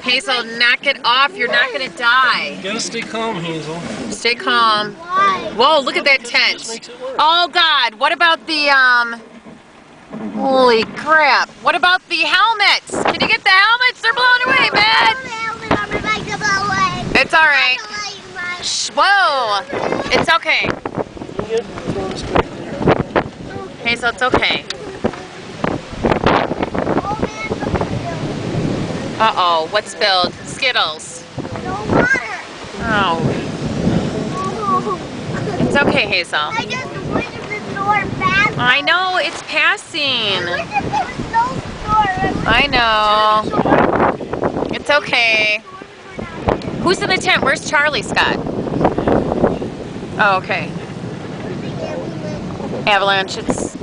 Hazel, knock it off. You're not going to die. You gotta stay calm, Hazel. Stay calm. Why? Whoa, look at that Because it just tent. makes it work. Oh, God. What about the, holy crap. What about the helmets? Can you get the helmets? They're blown away, man. It's all right. Shh, whoa. It's okay. You get throw this back there. Hazel, it's okay. Uh-oh, what spilled? Skittles. Oh. It's okay, Hazel. I just wish the store passed. I know, it's passing. I wish there was no store. I know. It's okay. Who's in the tent? Where's Charlie, Scott? Oh, okay. Avalanche. It's